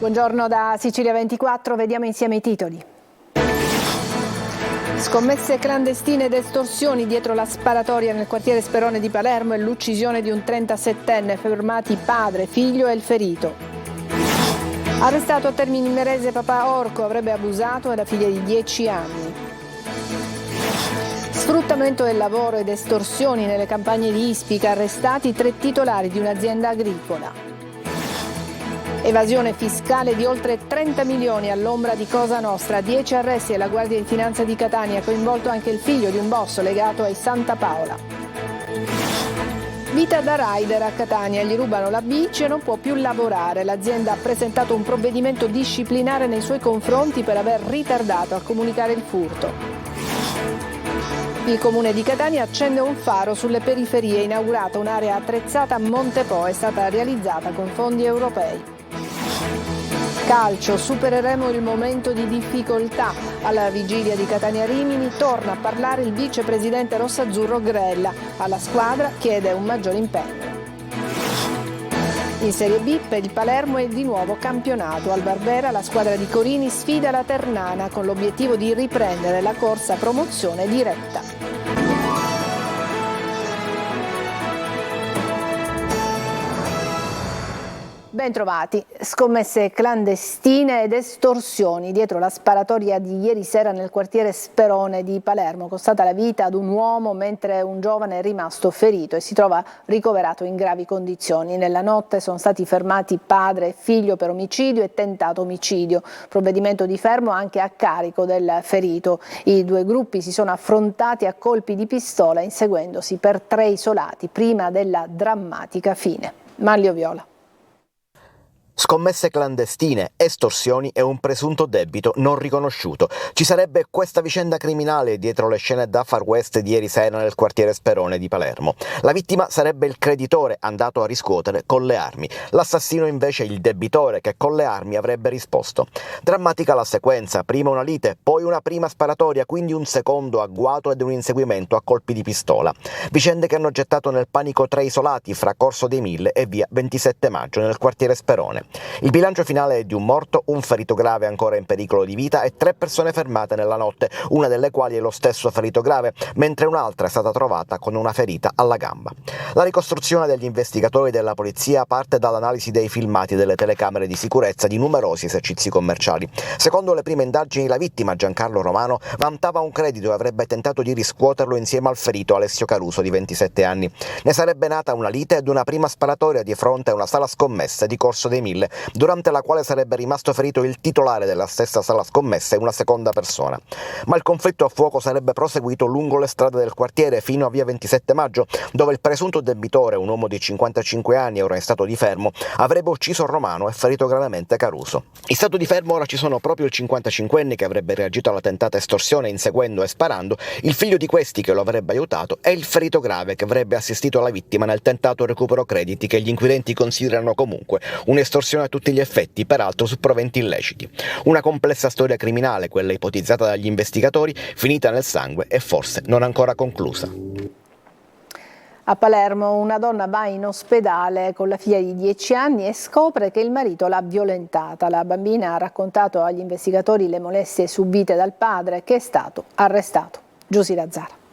Buongiorno da Sicilia 24, vediamo insieme i titoli. Scommesse clandestine ed estorsioni dietro la sparatoria nel quartiere Sperone di Palermo e l'uccisione di un 37enne, fermati padre, figlio e il ferito. Arrestato a Termini Imerese papà orco, avrebbe abusato della figlia di 10 anni. Sfruttamento del lavoro ed estorsioni nelle campagne di Ispica, arrestati 3 titolari di un'azienda agricola. Evasione fiscale di oltre 30 milioni all'ombra di Cosa Nostra, 10 arresti alla Guardia di Finanza di Catania, coinvolto anche il figlio di un boss legato ai Santa Paola. Vita da rider a Catania, gli rubano la bici e non può più lavorare. L'azienda ha presentato un provvedimento disciplinare nei suoi confronti per aver ritardato a comunicare il furto. Il Comune di Catania accende un faro sulle periferie, inaugurata un'area attrezzata a Montepo, è stata realizzata con fondi europei. Calcio, supereremo il momento di difficoltà. Alla vigilia di Catania Rimini torna a parlare il vicepresidente rossazzurro Grella. Alla squadra chiede un maggiore impegno. In Serie B per il Palermo è di nuovo campionato. Al Barbera la squadra di Corini sfida la Ternana con l'obiettivo di riprendere la corsa a promozione diretta. Bentrovati. Scommesse clandestine ed estorsioni dietro la sparatoria di ieri sera nel quartiere Sperone di Palermo, costata la vita ad un uomo mentre un giovane è rimasto ferito e si trova ricoverato in gravi condizioni. Nella notte sono stati fermati padre e figlio per omicidio e tentato omicidio, provvedimento di fermo anche a carico del ferito. I 2 gruppi si sono affrontati a colpi di pistola inseguendosi per 3 isolati prima della drammatica fine. Manlio Viola. Scommesse clandestine, estorsioni e un presunto debito non riconosciuto. Ci sarebbe questa vicenda criminale dietro le scene da Far West di ieri sera nel quartiere Sperone di Palermo. La vittima sarebbe il creditore andato a riscuotere con le armi. L'assassino invece il debitore che con le armi avrebbe risposto. Drammatica la sequenza, prima una lite, poi una prima sparatoria, quindi un secondo agguato ed un inseguimento a colpi di pistola. Vicende che hanno gettato nel panico 3 isolati fra Corso dei Mille e via 27 Maggio nel quartiere Sperone. Il bilancio finale è di un morto, un ferito grave ancora in pericolo di vita e 3 persone fermate nella notte, una delle quali è lo stesso ferito grave, mentre un'altra è stata trovata con una ferita alla gamba. La ricostruzione degli investigatori della polizia parte dall'analisi dei filmati delle telecamere di sicurezza di numerosi esercizi commerciali. Secondo le prime indagini, la vittima, Giancarlo Romano, vantava un credito e avrebbe tentato di riscuoterlo insieme al ferito Alessio Caruso, di 27 anni. Ne sarebbe nata una lite ed una prima sparatoria di fronte a una sala scommesse di Corso dei Mille, durante la quale sarebbe rimasto ferito il titolare della stessa sala scommesse e una seconda persona. Ma il conflitto a fuoco sarebbe proseguito lungo le strade del quartiere fino a via 27 Maggio, dove il presunto debitore, un uomo di 55 anni ora in stato di fermo, avrebbe ucciso Romano e ferito gravemente Caruso. In stato di fermo ora ci sono proprio il 55enne che avrebbe reagito alla tentata estorsione inseguendo e sparando, il figlio di questi che lo avrebbe aiutato e il ferito grave che avrebbe assistito la vittima nel tentato recupero crediti che gli inquirenti considerano comunque un'estorsione a tutti gli effetti, peraltro su proventi illeciti. Una complessa storia criminale, quella ipotizzata dagli investigatori, finita nel sangue e forse non ancora conclusa. A Palermo una donna va in ospedale con la figlia di 10 anni e scopre che il marito l'ha violentata. La bambina ha raccontato agli investigatori le molestie subite dal padre, che è stato arrestato. Giusy Lazzara.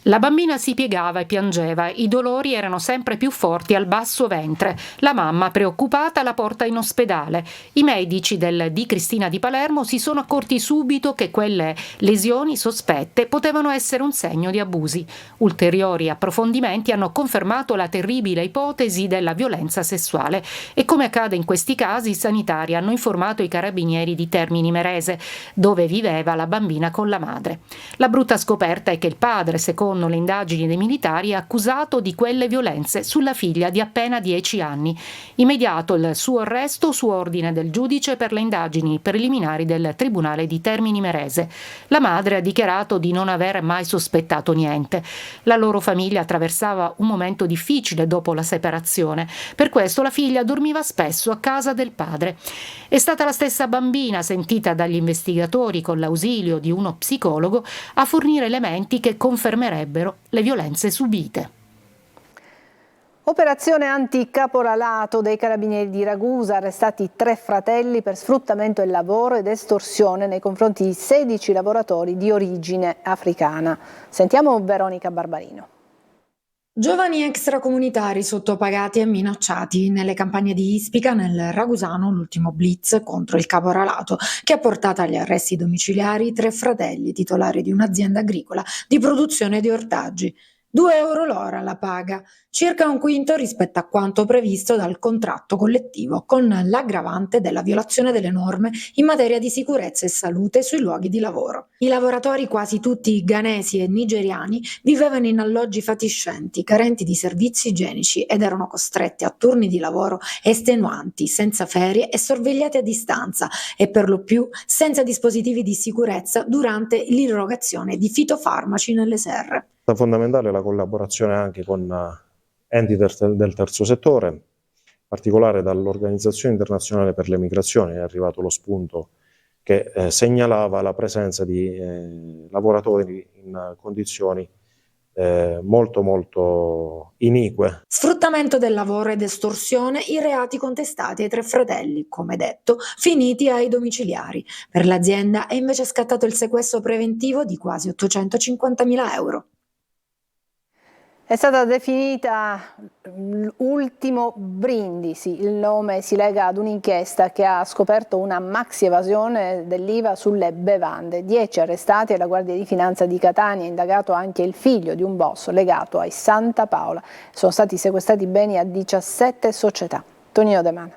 La bambina si piegava e piangeva, i dolori erano sempre più forti al basso ventre. La mamma, preoccupata, la porta in ospedale. I medici del Di Cristina di Palermo si sono accorti subito che quelle lesioni sospette potevano essere un segno di abusi. Ulteriori approfondimenti hanno confermato la terribile ipotesi della violenza sessuale e, come accade in questi casi, i sanitari hanno informato i carabinieri di Termini Imerese, dove viveva la bambina con la madre. La brutta scoperta è che il padre, secondo le indagini dei militari, è accusato di quelle violenze sulla figlia di appena 10 anni. Immediato il suo arresto su ordine del giudice per le indagini preliminari del Tribunale di Termini Imerese. La madre ha dichiarato di non aver mai sospettato niente. La loro famiglia attraversava un momento difficile dopo la separazione. Per questo la figlia dormiva spesso a casa del padre. È stata la stessa bambina, sentita dagli investigatori con l'ausilio di uno psicologo, a fornire elementi che confermerebbero le violenze subite. Operazione anticaporalato dei carabinieri di Ragusa, arrestati 3 fratelli per sfruttamento del lavoro ed estorsione nei confronti di 16 lavoratori di origine africana. Sentiamo Veronica Barbarino. Giovani extracomunitari sottopagati e minacciati nelle campagne di Ispica, nel Ragusano, l'ultimo blitz contro il caporalato che ha portato agli arresti domiciliari 3 fratelli titolari di un'azienda agricola di produzione di ortaggi. 2 euro l'ora la paga, circa un quinto rispetto a quanto previsto dal contratto collettivo, con l'aggravante della violazione delle norme in materia di sicurezza e salute sui luoghi di lavoro. I lavoratori, quasi tutti ghanesi e nigeriani, vivevano in alloggi fatiscenti, carenti di servizi igienici ed erano costretti a turni di lavoro estenuanti, senza ferie e sorvegliati a distanza e per lo più senza dispositivi di sicurezza durante l'irrogazione di fitofarmaci nelle serre. È fondamentale la collaborazione anche con enti del terzo settore, in particolare dall'Organizzazione Internazionale per le Migrazioni. È arrivato lo spunto che segnalava la presenza di lavoratori in condizioni molto inique. Sfruttamento del lavoro ed estorsione, i reati contestati ai 3 fratelli, come detto, finiti ai domiciliari. Per l'azienda è invece scattato il sequestro preventivo di quasi 850.000 euro. È stata definita l'ultimo brindisi, il nome si lega ad un'inchiesta che ha scoperto una maxi evasione dell'IVA sulle bevande. 10 arrestati alla Guardia di Finanza di Catania, indagato anche il figlio di un boss legato ai Santa Paola. Sono stati sequestrati beni a 17 società. Tonino De Mana.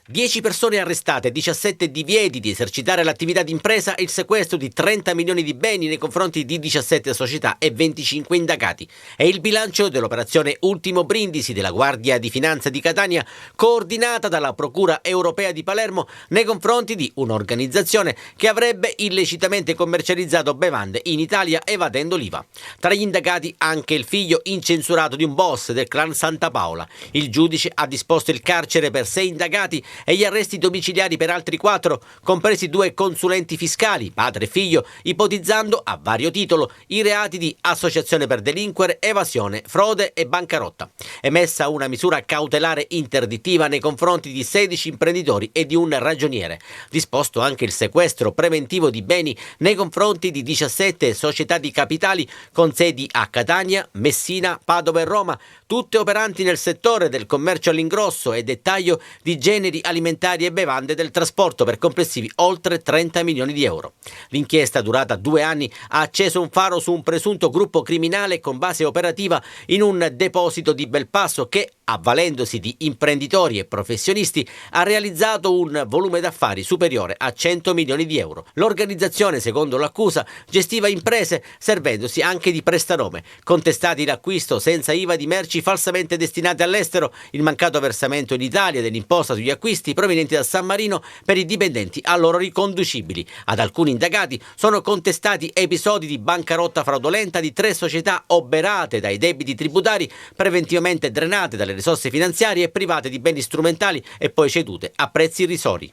10 persone arrestate, 17 divieti di esercitare l'attività d'impresa e il sequestro di 30 milioni di beni nei confronti di 17 società e 25 indagati. È il bilancio dell'operazione Ultimo Brindisi della Guardia di Finanza di Catania, coordinata dalla Procura Europea di Palermo nei confronti di un'organizzazione che avrebbe illecitamente commercializzato bevande in Italia evadendo l'IVA. Tra gli indagati anche il figlio incensurato di un boss del clan Santa Paola. Il giudice ha disposto il carcere per 6 indagati e gli arresti domiciliari per altri 4, compresi 2 consulenti fiscali, padre e figlio, ipotizzando a vario titolo i reati di associazione per delinquere, evasione, frode e bancarotta. Emessa una misura cautelare interdittiva nei confronti di 16 imprenditori e di un ragioniere. Disposto anche il sequestro preventivo di beni nei confronti di 17 società di capitali con sedi a Catania, Messina, Padova e Roma, tutte operanti nel settore del commercio all'ingrosso e dettaglio di generi alimentari e bevande del trasporto per complessivi oltre 30 milioni di euro. L'inchiesta, durata 2 anni, ha acceso un faro su un presunto gruppo criminale con base operativa in un deposito di Belpasso che, avvalendosi di imprenditori e professionisti, ha realizzato un volume d'affari superiore a 100 milioni di euro. L'organizzazione, secondo l'accusa, gestiva imprese servendosi anche di prestanome, contestati l'acquisto senza IVA di merci falsamente destinate all'estero, il mancato versamento in Italia dell'imposta sugli acquisti provenienti da San Marino per i dipendenti a loro riconducibili. Ad alcuni indagati sono contestati episodi di bancarotta fraudolenta di 3 società oberate dai debiti tributari, preventivamente drenate dalle risorse finanziarie e private di beni strumentali e poi cedute a prezzi irrisori.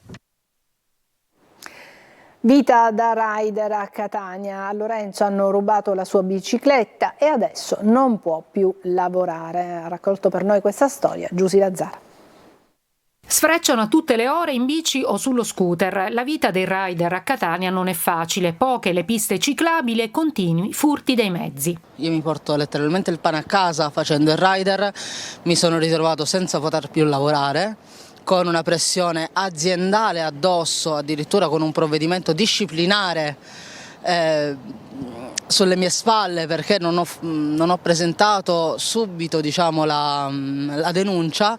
Vita da rider a Catania. A Lorenzo hanno rubato la sua bicicletta e adesso non può più lavorare. Ha raccolto per noi questa storia Giusy Lazzara. Sfrecciano a tutte le ore in bici o sullo scooter. La vita dei rider a Catania non è facile, poche le piste ciclabili e continui furti dei mezzi. Io mi porto letteralmente il pane a casa facendo il rider, mi sono ritrovato senza poter più lavorare, con una pressione aziendale addosso, addirittura con un provvedimento disciplinare sulle mie spalle perché non ho presentato subito, diciamo, la denuncia.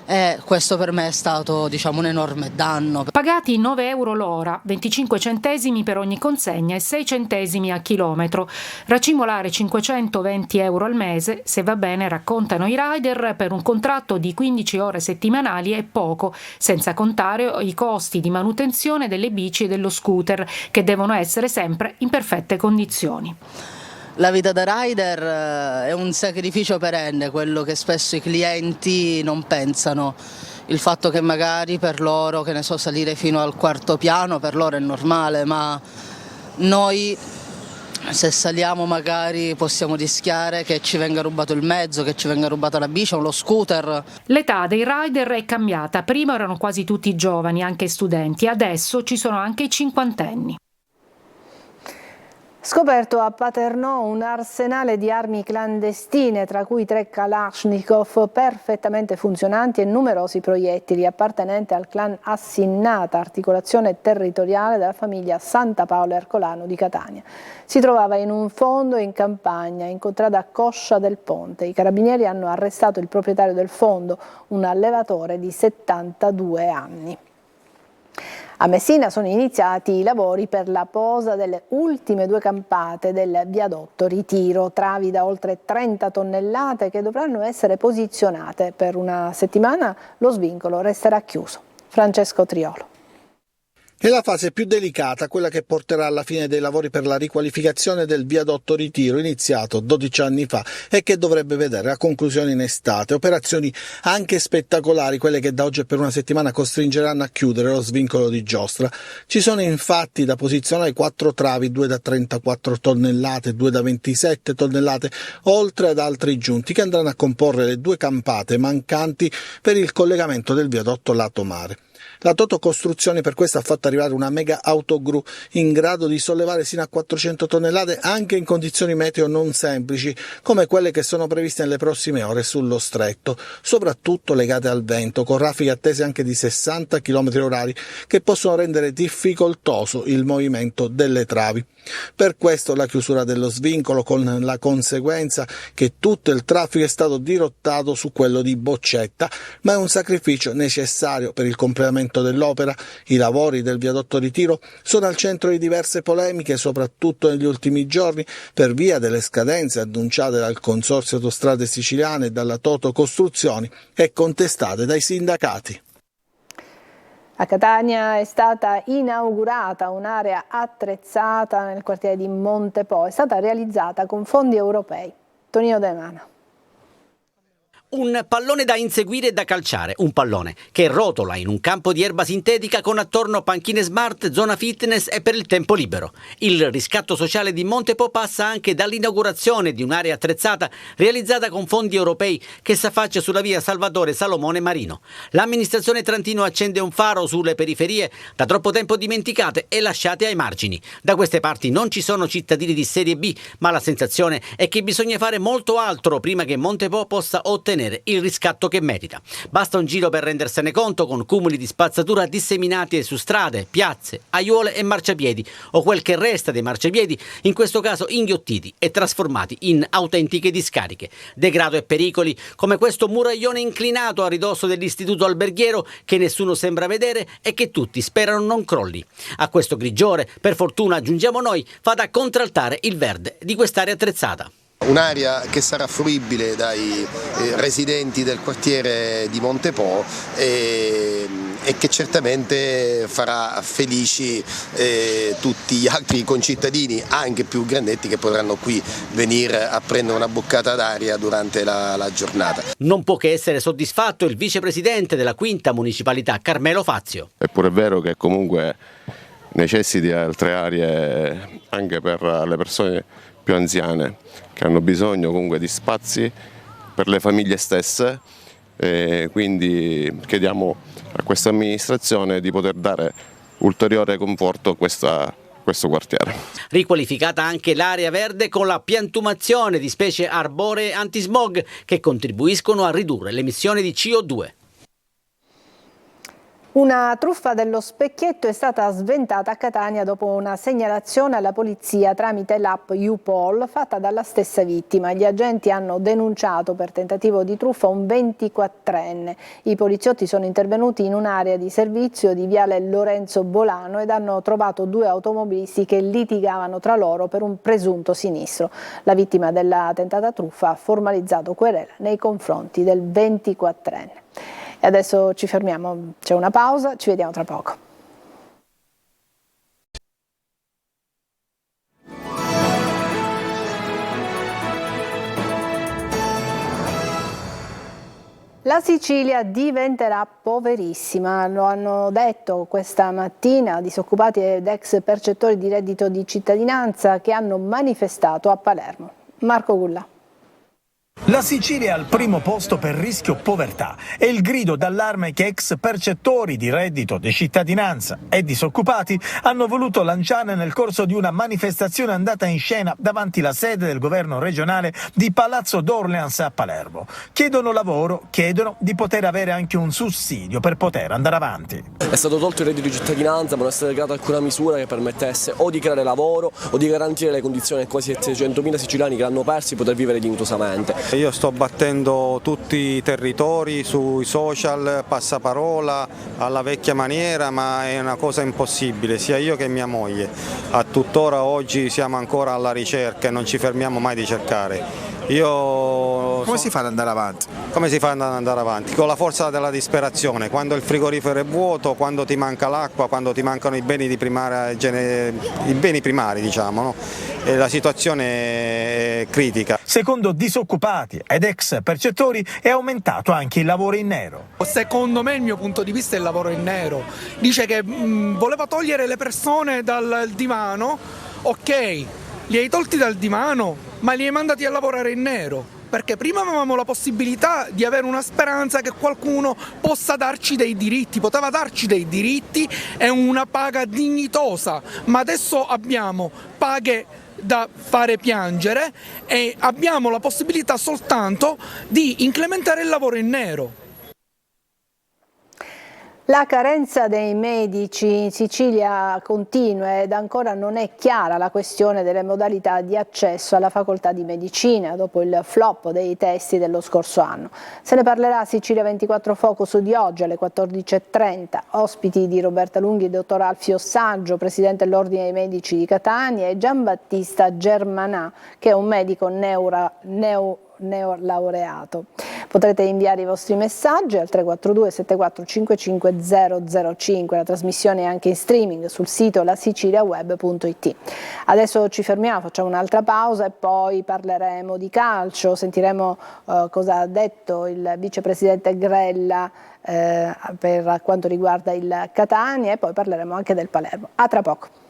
E questo per me è stato, diciamo, un enorme danno. Pagati 9 euro l'ora, 25 centesimi per ogni consegna e 6 centesimi a chilometro. Racimolare 520 euro al mese, se va bene, raccontano i rider, per un contratto di 15 ore settimanali è poco, senza contare i costi di manutenzione delle bici e dello scooter, che devono essere sempre in perfette condizioni. La vita da rider è un sacrificio perenne, quello che spesso i clienti non pensano. Il fatto che magari per loro, che ne so, salire fino al 4° piano per loro è normale, ma noi Se saliamo magari possiamo rischiare che ci venga rubato il mezzo, che ci venga rubata la bici o lo scooter. L'età dei rider è cambiata, prima erano quasi tutti giovani, anche studenti, adesso ci sono anche i cinquantenni. Scoperto a Paternò un arsenale di armi clandestine, tra cui 3 Kalashnikov perfettamente funzionanti e numerosi proiettili appartenenti al clan Assinnata, articolazione territoriale della famiglia Santa Paola Ercolano di Catania. Si trovava in un fondo in campagna, in contrada Coscia del Ponte. I carabinieri hanno arrestato il proprietario del fondo, un allevatore di 72 anni. A Messina sono iniziati i lavori per la posa delle ultime 2 campate del viadotto Ritiro, travi da oltre 30 tonnellate che dovranno essere posizionate. Per una settimana lo svincolo resterà chiuso. Francesco Triolo. È la fase più delicata, quella che porterà alla fine dei lavori per la riqualificazione del viadotto Ritiro, iniziato 12 anni fa e che dovrebbe vedere la conclusione in estate. Operazioni anche spettacolari, quelle che da oggi e per una settimana costringeranno a chiudere lo svincolo di Giostra. Ci sono infatti da posizionare 4 travi, 2 da 34 tonnellate, 2 da 27 tonnellate, oltre ad altri giunti che andranno a comporre le 2 campate mancanti per il collegamento del viadotto lato mare. La Toto Costruzioni per questo ha fatto arrivare una mega autogru in grado di sollevare sino a 400 tonnellate anche in condizioni meteo non semplici, come quelle che sono previste nelle prossime ore sullo stretto, soprattutto legate al vento, con raffiche attese anche di 60 km/h che possono rendere difficoltoso il movimento delle travi. Per questo la chiusura dello svincolo, con la conseguenza che tutto il traffico è stato dirottato su quello di Boccetta, ma è un sacrificio necessario per il completamento dell'opera. I lavori del viadotto Ritiro sono al centro di diverse polemiche, soprattutto negli ultimi giorni, per via delle scadenze annunciate dal Consorzio Autostrade Siciliane e dalla Toto Costruzioni e contestate dai sindacati. A Catania è stata inaugurata un'area attrezzata nel quartiere di Montepo. È stata realizzata con fondi europei. Tonino De Mano. Un pallone da inseguire e da calciare, un pallone che rotola in un campo di erba sintetica con attorno panchine smart, zona fitness e per il tempo libero. Il riscatto sociale di Montepo passa anche dall'inaugurazione di un'area attrezzata realizzata con fondi europei che si affaccia sulla via Salvatore Salomone Marino. L'amministrazione Trantino accende un faro sulle periferie da troppo tempo dimenticate e lasciate ai margini. Da queste parti non ci sono cittadini di serie B, ma la sensazione è che bisogna fare molto altro prima che Montepo possa ottenere il riscatto che merita. Basta un giro per rendersene conto, con cumuli di spazzatura disseminati su strade, piazze, aiuole e marciapiedi, o quel che resta dei marciapiedi, in questo caso inghiottiti e trasformati in autentiche discariche. Degrado e pericoli come questo muraglione inclinato a ridosso dell'istituto alberghiero che nessuno sembra vedere e che tutti sperano non crolli. A questo grigiore, per fortuna aggiungiamo noi, fa da contraltare il verde di quest'area attrezzata. Un'area che sarà fruibile dai residenti del quartiere di Montepo e che certamente farà felici tutti gli altri concittadini, anche più grandetti, che potranno qui venire a prendere una boccata d'aria durante la giornata. Non può che essere soddisfatto il vicepresidente della quinta municipalità, Carmelo Fazio. Eppure è vero che comunque necessiti di altre aree anche per le persone più anziane, che hanno bisogno comunque di spazi per le famiglie stesse, quindi chiediamo a questa amministrazione di poter dare ulteriore conforto a questo quartiere. Riqualificata anche l'area verde con la piantumazione di specie arboree antismog che contribuiscono a ridurre le emissioni di CO2. Una truffa dello specchietto è stata sventata a Catania dopo una segnalazione alla polizia tramite l'app YouPol fatta dalla stessa vittima. Gli agenti hanno denunciato per tentativo di truffa un 24enne. I poliziotti sono intervenuti in un'area di servizio di Viale Lorenzo Bolano ed hanno trovato 2 automobilisti che litigavano tra loro per un presunto sinistro. La vittima della tentata truffa ha formalizzato querela nei confronti del 24enne. E adesso ci fermiamo, c'è una pausa, ci vediamo tra poco. La Sicilia diventerà poverissima, lo hanno detto questa mattina disoccupati ed ex percettori di reddito di cittadinanza che hanno manifestato a Palermo. Marco Gulla. La Sicilia è al primo posto per rischio povertà. È il grido d'allarme che ex percettori di reddito di cittadinanza e disoccupati hanno voluto lanciare nel corso di una manifestazione andata in scena davanti la sede del governo regionale di Palazzo d'Orleans a Palermo. Chiedono lavoro, chiedono di poter avere anche un sussidio per poter andare avanti. È stato tolto il reddito di cittadinanza, ma non è stata creata alcuna misura che permettesse o di creare lavoro o di garantire le condizioni ai quasi 700.000 siciliani che l'hanno persi di poter vivere dignitosamente. Io sto battendo tutti i territori sui social, passaparola, alla vecchia maniera, ma è una cosa impossibile, sia io che mia moglie. A tuttora oggi siamo ancora alla ricerca e non ci fermiamo mai di cercare. Come si fa ad andare avanti? Come si fa ad andare avanti? Con la forza della disperazione, quando il frigorifero è vuoto, quando ti manca l'acqua, quando ti mancano i beni primari, diciamo, no? E la situazione è critica. Secondo disoccupati ed ex percettori è aumentato anche il lavoro in nero. Secondo me, il mio punto di vista, è il lavoro in nero. Dice che voleva togliere le persone dal divano, ok, li hai tolti dal divano, ma li hai mandati a lavorare in nero. Perché prima avevamo la possibilità di avere una speranza che qualcuno possa darci dei diritti, poteva darci dei diritti e una paga dignitosa, ma adesso abbiamo paghe da fare piangere e abbiamo la possibilità soltanto di incrementare il lavoro in nero. La carenza dei medici in Sicilia continua ed ancora non è chiara la questione delle modalità di accesso alla facoltà di medicina dopo il flop dei testi dello scorso anno. Se ne parlerà a Sicilia 24 Focus di oggi alle 14.30. Ospiti di Roberta Lunghi il dottor Alfio Saggio, presidente dell'Ordine dei Medici di Catania, e Giambattista Germanà, che è un medico neolaureato. Potrete inviare i vostri messaggi al 342 74 55 005. La trasmissione è anche in streaming sul sito lasiciliaweb.it. Adesso ci fermiamo, facciamo un'altra pausa e poi parleremo di calcio, sentiremo cosa ha detto il vicepresidente Grella per quanto riguarda il Catania e poi parleremo anche del Palermo. A tra poco.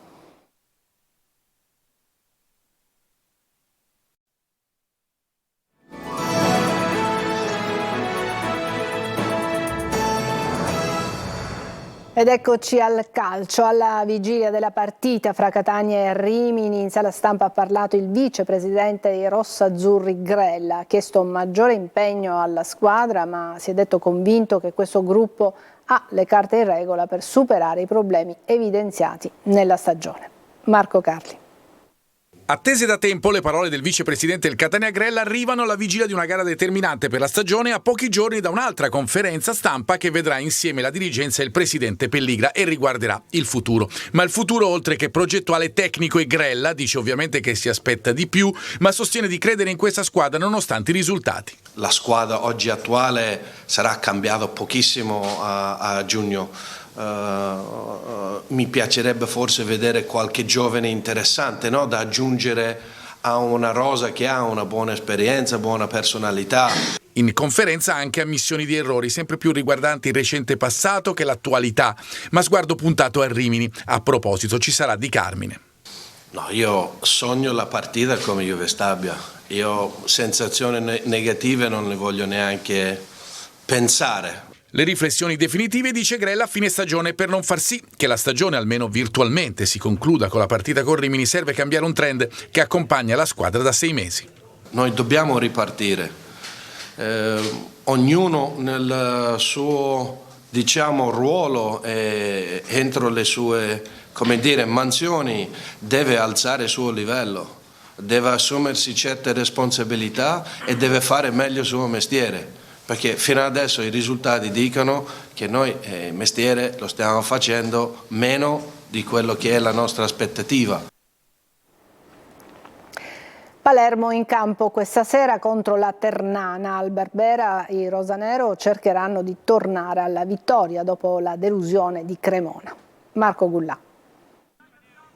Ed eccoci al calcio, alla vigilia della partita fra Catania e Rimini. In sala stampa ha parlato il vicepresidente dei rossazzurri Grella, ha chiesto un maggiore impegno alla squadra, ma si è detto convinto che questo gruppo ha le carte in regola per superare i problemi evidenziati nella stagione. Marco Carli. Attese da tempo, le parole del vicepresidente del Catania Grella arrivano alla vigilia di una gara determinante per la stagione, a pochi giorni da un'altra conferenza stampa che vedrà insieme la dirigenza e il presidente Pelligra e riguarderà il futuro. Ma il futuro, oltre che progettuale, tecnico, e Grella dice ovviamente che si aspetta di più, ma sostiene di credere in questa squadra nonostante i risultati. La squadra oggi attuale sarà cambiata pochissimo a giugno. Mi piacerebbe forse vedere qualche giovane interessante, no? Da aggiungere a una rosa che ha una buona esperienza, buona personalità. In conferenza anche ammissioni di errori, sempre più riguardanti il recente passato che l'attualità, ma sguardo puntato a Rimini. A proposito, ci sarà Di Carmine. No, io sogno la partita come Juve Stabia. Io sensazioni negative non le voglio neanche pensare. Le riflessioni definitive, dice Grella, a fine stagione per non far sì che la stagione, almeno virtualmente, si concluda con la partita con Rimini. Serve cambiare un trend che accompagna la squadra da 6 mesi. Noi dobbiamo ripartire, ognuno nel suo, diciamo, ruolo e entro le sue, come dire, mansioni deve alzare il suo livello, deve assumersi certe responsabilità e deve fare meglio il suo mestiere. Perché fino adesso i risultati dicono che noi il mestiere lo stiamo facendo meno di quello che è la nostra aspettativa. Palermo in campo questa sera contro la Ternana. Al Berbera i rosanero cercheranno di tornare alla vittoria dopo la delusione di Cremona. Marco Gullà.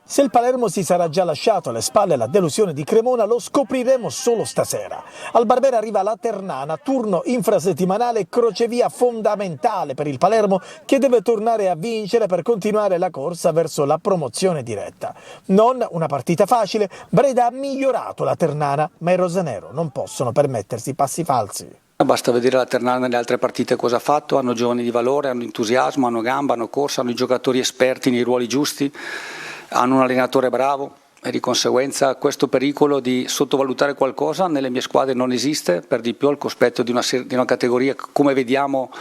Se il Palermo si sarà già lasciato alle spalle la delusione di Cremona lo scopriremo solo stasera. Al Barbera arriva la Ternana, turno infrasettimanale e crocevia fondamentale per il Palermo che deve tornare a vincere per continuare la corsa verso la promozione diretta. Non una partita facile, Breda ha migliorato la Ternana, ma i rosanero non possono permettersi passi falsi. Basta vedere la Ternana nelle altre partite cosa ha fatto, hanno giovani di valore, hanno entusiasmo, hanno gamba, hanno corsa, hanno i giocatori esperti nei ruoli giusti. Hanno un allenatore bravo e di conseguenza questo pericolo di sottovalutare qualcosa nelle mie squadre non esiste, per di più al cospetto di una categoria che, come vediamo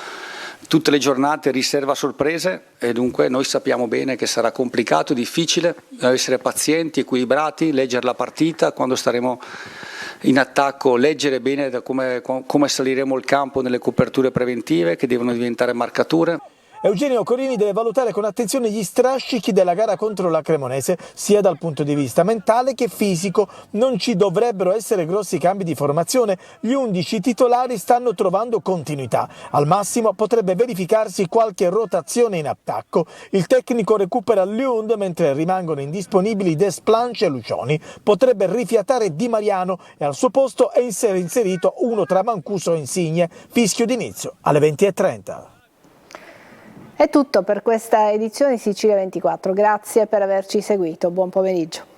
tutte le giornate, riserva sorprese, e dunque noi sappiamo bene che sarà complicato, difficile, bisogna essere pazienti, equilibrati, leggere la partita, quando staremo in attacco leggere bene come saliremo il campo nelle coperture preventive che devono diventare marcature. Eugenio Corini deve valutare con attenzione gli strascichi della gara contro la Cremonese, sia dal punto di vista mentale che fisico. Non ci dovrebbero essere grossi cambi di formazione, gli 11 titolari stanno trovando continuità. Al massimo potrebbe verificarsi qualche rotazione in attacco. Il tecnico recupera Lund mentre rimangono indisponibili Desplanche e Lucioni. Potrebbe rifiatare Di Mariano e al suo posto è inserito uno tra Mancuso e Insigne. Fischio d'inizio alle 20:30. È tutto per questa edizione di Sicilia 24, grazie per averci seguito, buon pomeriggio.